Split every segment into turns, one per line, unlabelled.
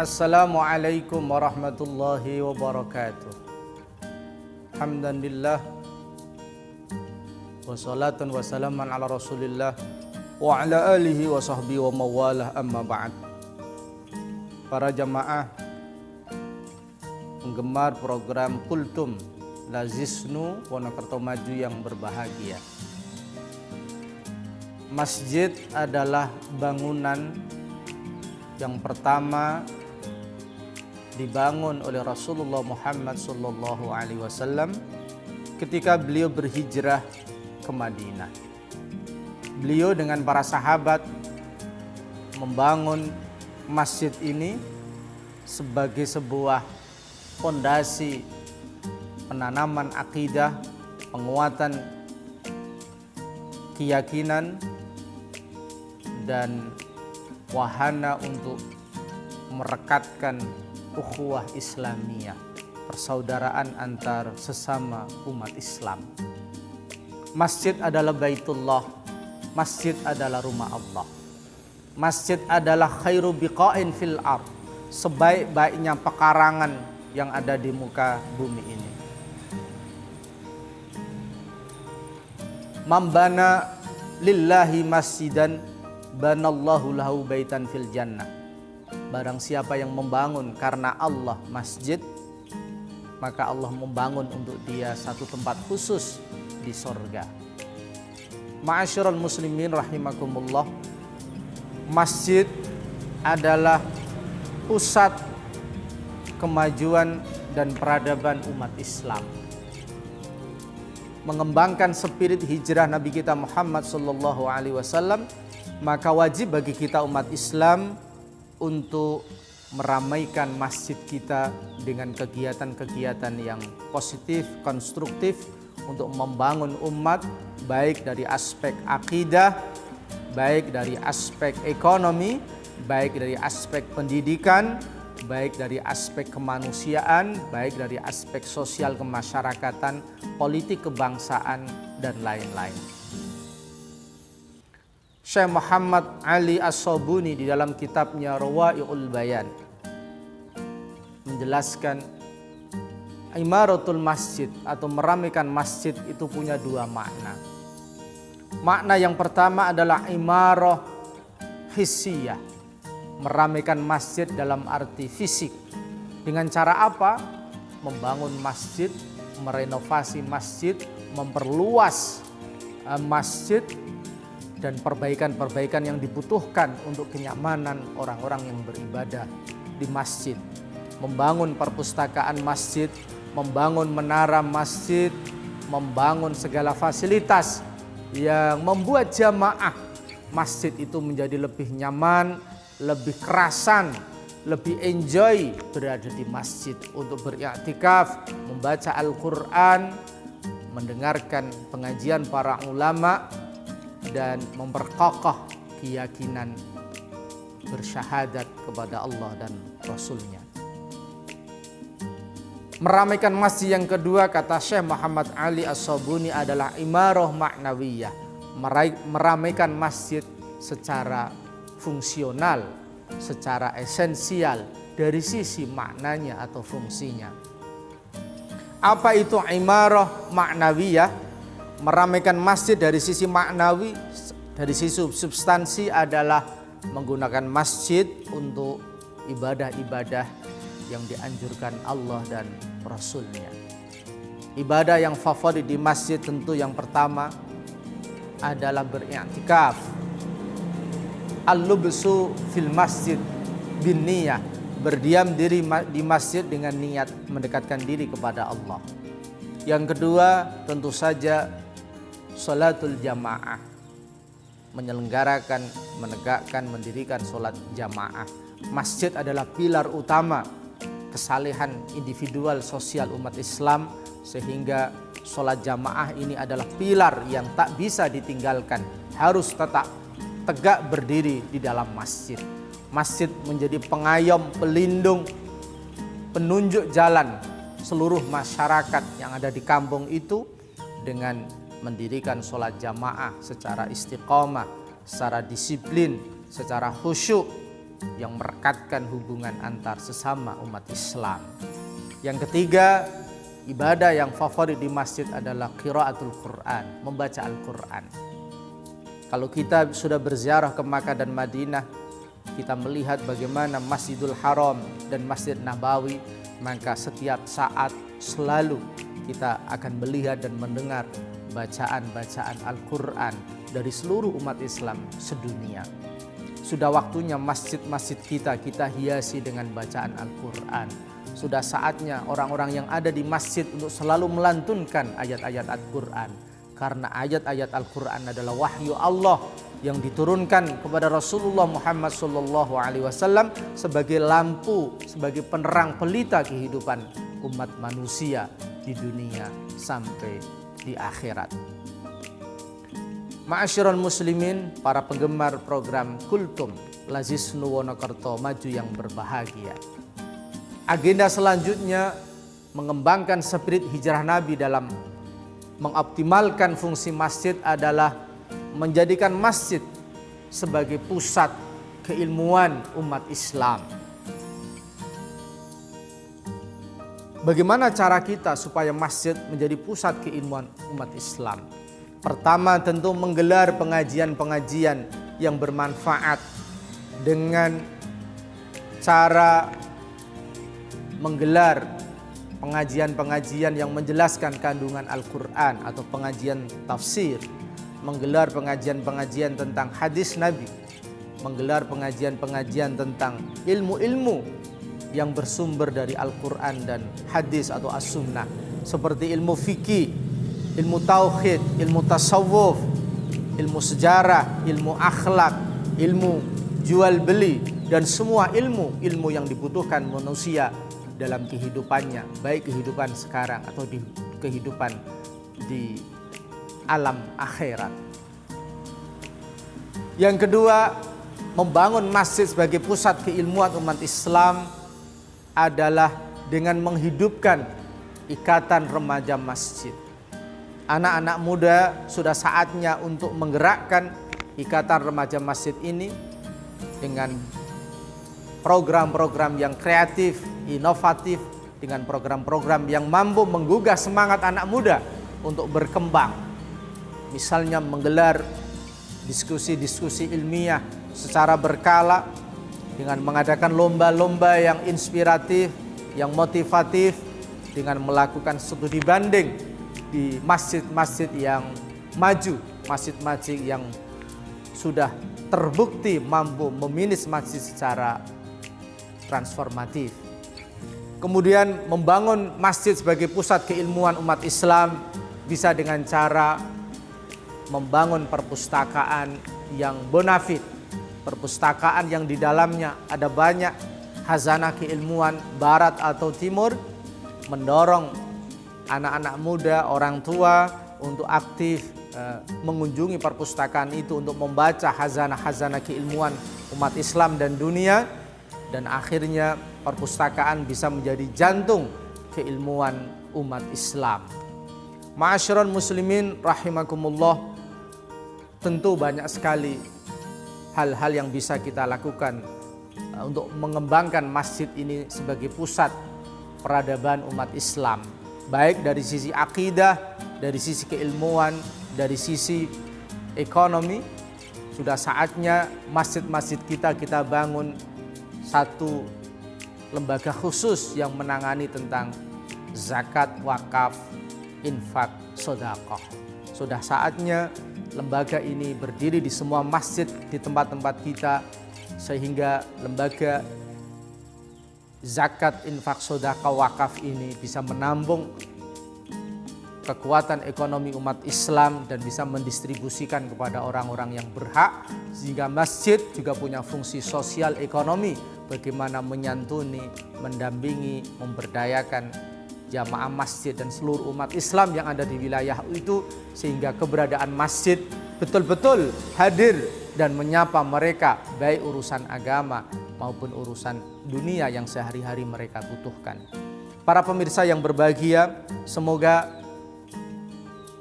Assalamualaikum warahmatullahi wabarakatuh. Hamdan lillah wa salatan wa salaman ala rasulillah wa ala alihi wa sahbihi wa mawalah, amma ba'd. Para jamaah penggemar program Kultum Lazisnu Wonokerto Maju yang berbahagia. Masjid adalah bangunan yang pertama dibangun oleh Rasulullah Muhammad SAW ketika beliau berhijrah ke Madinah. Beliau dengan para sahabat membangun masjid ini sebagai sebuah fondasi penanaman akidah, penguatan keyakinan, dan wahana untuk merekatkan ukhuwah Islamiyah, persaudaraan antar sesama umat Islam. Masjid adalah Baitullah, masjid adalah rumah Allah. Masjid adalah khairu biqa'in fil ard, sebaik-baiknya pekarangan yang ada di muka bumi ini. Mambana lillahi masjidan banallahu lahu baitan fil jannah. Barang siapa yang membangun karena Allah masjid, maka Allah membangun untuk dia satu tempat khusus di sorga. Ma'asyiral muslimin rahimakumullah, masjid adalah pusat kemajuan dan peradaban umat Islam. Mengembangkan spirit hijrah Nabi kita Muhammad SAW, maka wajib bagi kita umat Islam untuk meramaikan masjid kita dengan kegiatan-kegiatan yang positif, konstruktif untuk membangun umat, baik dari aspek akidah, baik dari aspek ekonomi, baik dari aspek pendidikan, baik dari aspek kemanusiaan, baik dari aspek sosial kemasyarakatan, politik kebangsaan, dan lain-lain. Syekh Muhammad Ali As-Sabuni di dalam kitabnya Rawai'ul Bayan menjelaskan imaratul masjid atau meramaikan masjid itu punya dua makna. Makna yang pertama adalah imarah hissiyah, meramaikan masjid dalam arti fisik. Dengan cara apa? Membangun masjid, merenovasi masjid, memperluas masjid, dan perbaikan-perbaikan yang dibutuhkan untuk kenyamanan orang-orang yang beribadah di masjid. Membangun perpustakaan masjid, membangun menara masjid, membangun segala fasilitas yang membuat jamaah masjid itu menjadi lebih nyaman, lebih kerasan, lebih enjoy berada di masjid untuk beriktikaf, membaca Al-Quran, mendengarkan pengajian para ulama, dan memperkokoh keyakinan bersyahadat kepada Allah dan Rasulnya. Meramaikan masjid yang kedua, kata Syekh Muhammad Ali As-Sabuni, adalah imarah ma'nawiyah, meramaikan masjid secara fungsional, secara esensial dari sisi maknanya atau fungsinya. Apa itu imarah ma'nawiyah? Meramaikan masjid dari sisi maknawi, dari sisi substansi adalah menggunakan masjid untuk ibadah-ibadah yang dianjurkan Allah dan Rasulnya. Ibadah yang favorit di masjid tentu yang pertama adalah beriktikaf. Al-lubsu fil masjid bin niyah, berdiam diri di masjid dengan niat mendekatkan diri kepada Allah. Yang kedua tentu saja sholatul jamaah, menyelenggarakan, menegakkan, mendirikan sholat jamaah. Masjid adalah pilar utama kesalehan individual sosial umat Islam, sehingga sholat jamaah ini adalah pilar yang tak bisa ditinggalkan, harus tetap tegak berdiri di dalam masjid. Masjid menjadi pengayom, pelindung, penunjuk jalan seluruh masyarakat yang ada di kampung itu dengan mendirikan sholat jamaah secara istiqomah, secara disiplin, secara khusyuk, yang merekatkan hubungan antar sesama umat Islam. Yang ketiga, ibadah yang favorit di masjid adalah qiraatul Quran, membaca Al-Quran. Kalau kita sudah berziarah ke Makkah dan Madinah, kita melihat bagaimana Masjidul Haram dan Masjid Nabawi, maka setiap saat selalu kita akan melihat dan mendengar bacaan-bacaan Al-Quran dari seluruh umat Islam sedunia. Sudah waktunya masjid-masjid kita hiasi dengan bacaan Al-Quran. Sudah saatnya orang-orang yang ada di masjid untuk selalu melantunkan ayat-ayat Al-Quran. Karena ayat-ayat Al-Quran adalah wahyu Allah yang diturunkan kepada Rasulullah Muhammad SAW sebagai lampu, sebagai penerang pelita kehidupan umat manusia di dunia sampai di akhirat. Ma'asyiral muslimin, para penggemar program Kultum Lazisnu Wonokerto Maju yang berbahagia. Agenda selanjutnya mengembangkan spirit hijrah Nabi dalam mengoptimalkan fungsi masjid adalah menjadikan masjid sebagai pusat keilmuan umat Islam. Bagaimana cara kita supaya masjid menjadi pusat keilmuan umat Islam? Pertama, tentu menggelar pengajian-pengajian yang bermanfaat dengan cara menggelar pengajian-pengajian yang menjelaskan kandungan Al-Quran atau pengajian tafsir, menggelar pengajian-pengajian tentang hadis Nabi, menggelar pengajian-pengajian tentang ilmu-ilmu yang bersumber dari Al-Quran dan hadis atau as-sunnah, seperti ilmu fikih, ilmu tauhid, ilmu tasawuf, ilmu sejarah, ilmu akhlak, ilmu jual beli, dan semua ilmu yang dibutuhkan manusia dalam kehidupannya, baik kehidupan sekarang atau di kehidupan di alam akhirat. Yang kedua, membangun masjid sebagai pusat keilmuan umat Islam adalah dengan menghidupkan ikatan remaja masjid. Anak-anak muda sudah saatnya untuk menggerakkan ikatan remaja masjid ini dengan program-program yang kreatif, inovatif, dengan program-program yang mampu menggugah semangat anak muda untuk berkembang. Misalnya menggelar diskusi-diskusi ilmiah secara berkala, dengan mengadakan lomba-lomba yang inspiratif, yang motivatif, dengan melakukan studi banding di masjid-masjid yang maju, masjid-masjid yang sudah terbukti mampu memanage masjid secara transformatif. Kemudian membangun masjid sebagai pusat keilmuan umat Islam bisa dengan cara membangun perpustakaan yang bonafit, perpustakaan yang di dalamnya ada banyak khazanah keilmuan barat atau timur, mendorong anak-anak muda, orang tua untuk aktif mengunjungi perpustakaan itu untuk membaca khazanah-khazanah keilmuan umat Islam dan dunia, dan akhirnya perpustakaan bisa menjadi jantung keilmuan umat Islam. Ma'asyiral muslimin rahimakumullah, tentu banyak sekali hal-hal yang bisa kita lakukan untuk mengembangkan masjid ini sebagai pusat peradaban umat Islam, baik dari sisi akidah, dari sisi keilmuan, dari sisi ekonomi. Sudah saatnya masjid-masjid kita bangun satu lembaga khusus yang menangani tentang zakat, wakaf, infak, sedekah. Sudah saatnya lembaga ini berdiri di semua masjid di tempat-tempat kita, sehingga lembaga zakat, infak, sedekah, wakaf ini bisa menampung kekuatan ekonomi umat Islam dan bisa mendistribusikan kepada orang-orang yang berhak, sehingga masjid juga punya fungsi sosial ekonomi, bagaimana menyantuni, mendampingi, memberdayakan jamaah masjid dan seluruh umat Islam yang ada di wilayah itu, sehingga keberadaan masjid betul-betul hadir dan menyapa mereka, baik urusan agama maupun urusan dunia yang sehari-hari mereka butuhkan. Para pemirsa yang berbahagia, semoga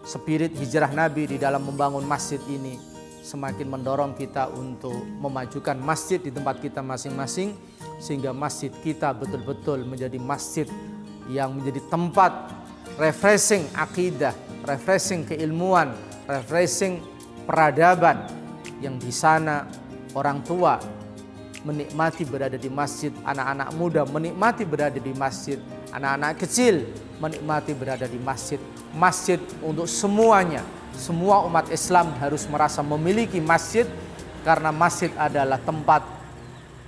spirit hijrah Nabi di dalam membangun masjid ini semakin mendorong kita untuk memajukan masjid di tempat kita masing-masing, sehingga masjid kita betul-betul menjadi masjid yang menjadi tempat refreshing akidah, refreshing keilmuan, refreshing peradaban, yang di sana orang tua menikmati berada di masjid, anak-anak muda menikmati berada di masjid, anak-anak kecil menikmati berada di masjid. Masjid untuk semuanya. Semua umat Islam harus merasa memiliki masjid, karena masjid adalah tempat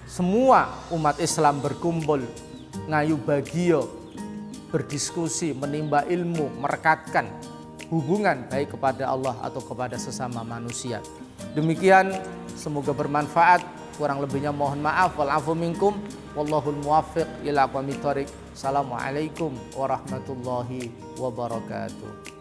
semua umat Islam berkumpul, ngayu bagio, berdiskusi, menimba ilmu, merekatkan hubungan baik kepada Allah atau kepada sesama manusia. Demikian, semoga bermanfaat. Kurang lebihnya mohon maaf. Wal-afu minkum. Wallahul muwaffiq ila aqwamit thoriq. Assalamualaikum warahmatullahi wabarakatuh.